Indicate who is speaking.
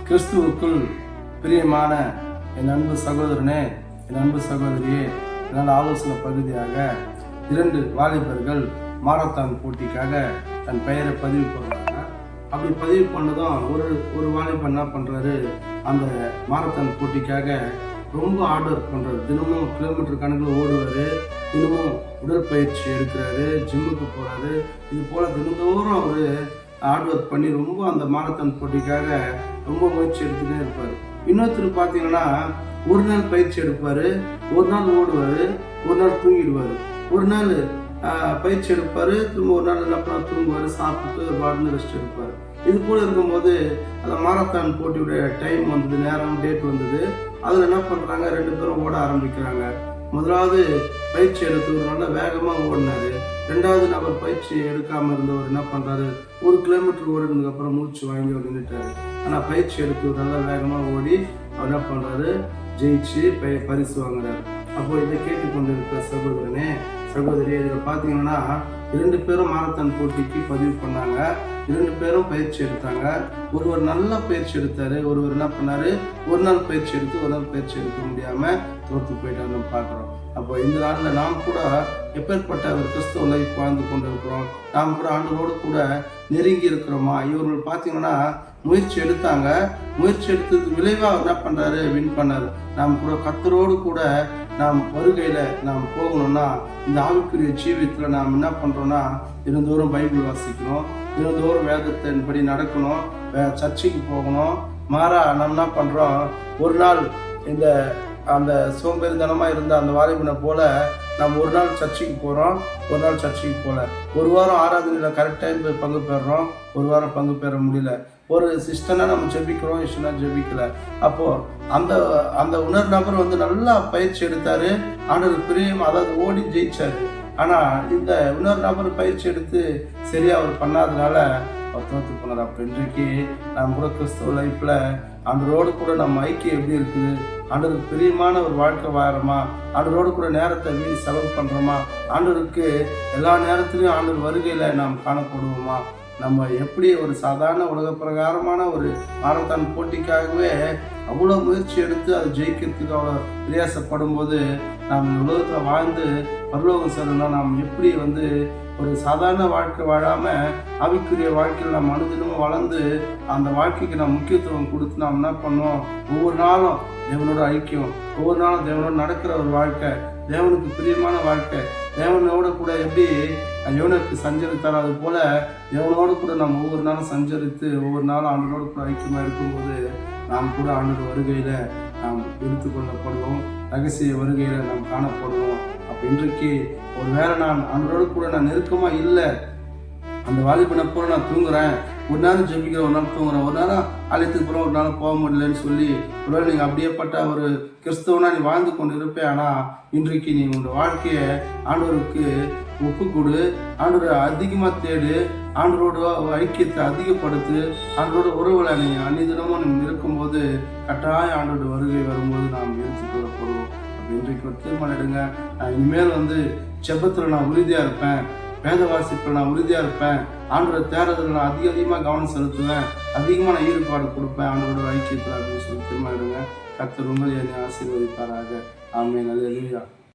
Speaker 1: கிறிஸ்துவுக்குள் பிரியமான என் அன்பு சகோதரனே, என் அன்பு சகோதரியே, என்னால் ஆலோசனை பகுதியாக 2 வாலிபர்கள் மாரத்தான் போட்டிக்காக தன் பெயரை பதிவு பண்ணுறாங்க. அப்படி பதிவு பண்ணதும் ஒரு வாலிபர் என்ன பண்ணுறாரு, அந்த மாரத்தான் போட்டிக்காக ரொம்ப ஹார்ட் ஒர்க் பண்ணுறாரு. தினமும் கிலோமீட்டர் கணக்கில் ஓடுவார், தினமும் உடற்பயிற்சி எடுக்கிறாரு, ஜிம்முக்கு போகிறாரு. இது போல் தினந்தோறும் அவர் ஹார்ட் ஒர்க் பண்ணி ரொம்ப அந்த மாரத்தான் போட்டிக்காக ரொம்ப முயற்சி எடுத்துகிட்டே இருப்பார். இன்னொருத்தர் பார்த்தீங்கன்னா ஒரு நாள் பயிற்சி எடுப்பார், ஒரு நாள் ஓடுவார், ஒரு நாள் தூங்கிடுவார். ஒரு நாள் பயிற்சி எடுப்பார், திரும்ப ஒரு நாள் என்ன பண்ண தூங்குவார், சாப்பிட்டு பாட்னு ரெஸ்ட் எடுப்பார். இது போல் இருக்கும்போது அந்த மாரத்தான் போட்டியுடைய டைம் வந்தது, நேரம் டேட் வந்தது. அதில் என்ன பண்ணுறாங்க, 2 பேரும் ஓட ஆரம்பிக்கிறாங்க. முதலாவது பயிற்சி எடுத்தவர் நல்லா வேகமாக ஓடினார். 2வது நபர் பயிற்சி எடுக்காமல் இருந்தவர் என்ன பண்ணுறாரு, 1 கிலோமீட்டர் ஓடினதுக்கப்புறம் மூச்சு வாங்கி அவர் நின்றுட்டார். ஆனால் பயிற்சி எடுத்தவர் நல்லா வேகமாக ஓடி அவர் என்ன பண்ணுறாரு, ஜெயிச்சு பரிசு வாங்குறாரு. அப்போ இதை கேட்டுக்கொண்டு இருக்கிற சகோதரனே, சகோதரி, இதில் பார்த்தீங்கன்னா 2 பேரும் மாரத்தான் போட்டிக்கு பதிவு பண்ணாங்க. 2 பேரும் பயிற்சி எடுத்தாங்க. ஒருவர் நல்லா பயிற்சி எடுத்தார், ஒருவர் என்ன பண்ணார், ஒரு நாள் பயிற்சி எடுத்து ஒரு நாள் பயிற்சி எடுக்க முடியாமல் தோற்று போயிட்டு நம்ம பார்க்குறோம். அப்போ இந்த நாளில் நாம் கூட எப்பேற்பட்ட ஒரு கிறிஸ்துவ லைஃப் வாழ்ந்து கொண்டு இருக்கிறோம், நாம் கூட ஆண்டவரோடு கூட நெருங்கி இருக்கிறோமா? இவர்கள் பார்த்தீங்கன்னா முயற்சி எடுத்தாங்க, முயற்சி எடுத்தது விளைவாக என்ன பண்ணுறாரு, வின் பண்ணார். நாம் கூட கர்த்தரோடு கூட நாம் வருகையில் நாம் போகணும்னா இந்த ஆவிக்குரிய ஜீவியத்தில் நாம் என்ன பண்ணுறோன்னா, தினந்தோறும் பைபிள் வாசிக்கணும், தினந்தோறும் வேதத்தின்படி நடக்கணும், சர்ச்சைக்கு போகணும். மாறா நம்ம என்ன பண்ணுறோம், ஒரு நாள் அந்த சோம்பேறித்தனமாக இருந்த அந்த வாலிபனை போல நம்ம ஒரு நாள் சர்ச்சைக்கு போகிறோம், ஒரு நாள் சர்ச்சைக்கு போகல. ஒரு வாரம் ஆராதனையில் கரெக்ட் டைம் போய் பங்கு பெறுறோம், ஒரு வாரம் பங்கு பெற முடியல. ஒரு சிஸ்டனாக நம்ம ஜெபிக்கிறோம், இஷ்டனா ஜெபிக்கல. அப்போது அந்த உணர் நபர் நல்லா பயிற்சி எடுத்தார், ஆண்டவர் பிரியம், அதாவது ஓடி ஜெயிச்சார். ஆனால் இந்த உணர் நபர் பயிற்சி எடுத்து சரியாக அவர் பண்ணாதனால அவர் தோற்று போனார். அப்போ இன்றைக்கு நாம் கூட கிறிஸ்துவ லைஃப்பில் ஆண்டவரோடு கூட நம்ம ஐக்கியம் எப்படி இருக்குது, ஆண்டவருக்கு பிரியமான ஒரு வாழ்க்கை வாழறோமா, ஆண்டவரோடு கூட நேரத்தை வீண் செலவு பண்ணுறோமா, ஆண்டவருக்கு எல்லா நேரத்துலையும் ஆண்டவர் வருகையில் நாம் காணப்படுவோமா? நம்ம எப்படி ஒரு சாதாரண உலக பிரகாரமான ஒரு மாரத்தான் போட்டிக்காகவே அவ்வளோ முயற்சி எடுத்து அதை ஜெயிக்கிறதுக்கு அவ்வளோ பிரயாசப்படும் போது நாம் இந்த உலகத்தில் வாழ்ந்து பரலோகம் செல்லணும்னா நாம் எப்படி ஒரு சாதாரண வாழ்க்கை வாழாமல் ஆவிக்குரிய வாழ்க்கையில் நாம் அனுதினமும் வளர்ந்து அந்த வாழ்க்கைக்கு நாம் முக்கியத்துவம் கொடுத்து நாம் என்ன பண்ணோம், ஒவ்வொரு நாளும் தேவனோட ஐக்கியம், ஒவ்வொரு நாளும் தேவனோட நடக்கிற ஒரு வாழ்க்கை, தேவனுக்கு பிரியமான வாழ்க்கை, தேவனோட கூட எப்படி யோனுக்கு சஞ்சரித்தாரோ அது போல தேவனோடு கூட நாம் ஒவ்வொரு நாளும் சஞ்சரித்து ஒவ்வொரு நாளும் ஆண்டவரோடு கூட ஐக்கியமாக இருக்கும்போது நாம் கூட ஆண்டவர் வருகையில் நாம் எடுத்து கொள்ளப்படுவோம், ரகசிய வருகையில் நாம் காணப்படுவோம். அப்போ இன்றைக்கு ஒரு வேளை நான் ஆண்டவரோடு கூட நான் நெருக்கமாக இல்லை, அந்த வாலிபனை போல நான் தூங்குறேன், ஒரு நேரம் ஜெபிக்கிறேன், ஒரு நாள் தூங்குறேன், ஒரு நேரம் ஆலயத்துக்கு போகிறோம், ஒரு நாள் போக முடியலன்னு சொல்லி ஒருவேளை நீங்கள் அப்படியேப்பட்ட ஒரு கிறிஸ்தவனா நீ வாழ்ந்து கொண்டு இருப்பேன். ஆனால் இன்றைக்கு நீ உங்கள் வாழ்க்கையை ஆண்டவருக்கு ஒப்பு கொடு, ஆண்டவரை அதிகமாக தேடு, ஆண்டவரோட ஐக்கியத்தை அதிகப்படுத்து, ஆண்டவரோட உறவுகளை நீ அன்னிதினமும் நம்ம இருக்கும்போது கட்டாயம் ஆண்டோட வருகை வரும்போது நாம் எடுத்துக்கொள்ளப்படுவோம். அப்போ இன்றைக்கு ஒரு தீர்மானம் எடுங்க, நான் இனிமேல் ஜெபத்தில் நான் உறுதியாக இருப்பேன், வேத வாசிப்பில் நான் உறுதியாக இருப்பேன், ஆண்டோட தேடுதல் நான் அதிகமாக கவனம் செலுத்துவேன், அதிகமாக நான் ஈடுபாடு கொடுப்பேன் ஆண்டோட ஐக்கியத்தில் அப்படின்னு சொல்லி தீர்மானம் எடுங்க. கர்த்தர் உங்களை என்னை ஆசீர்வதிப்பாராக. ஆமென். அல்லேலூயா.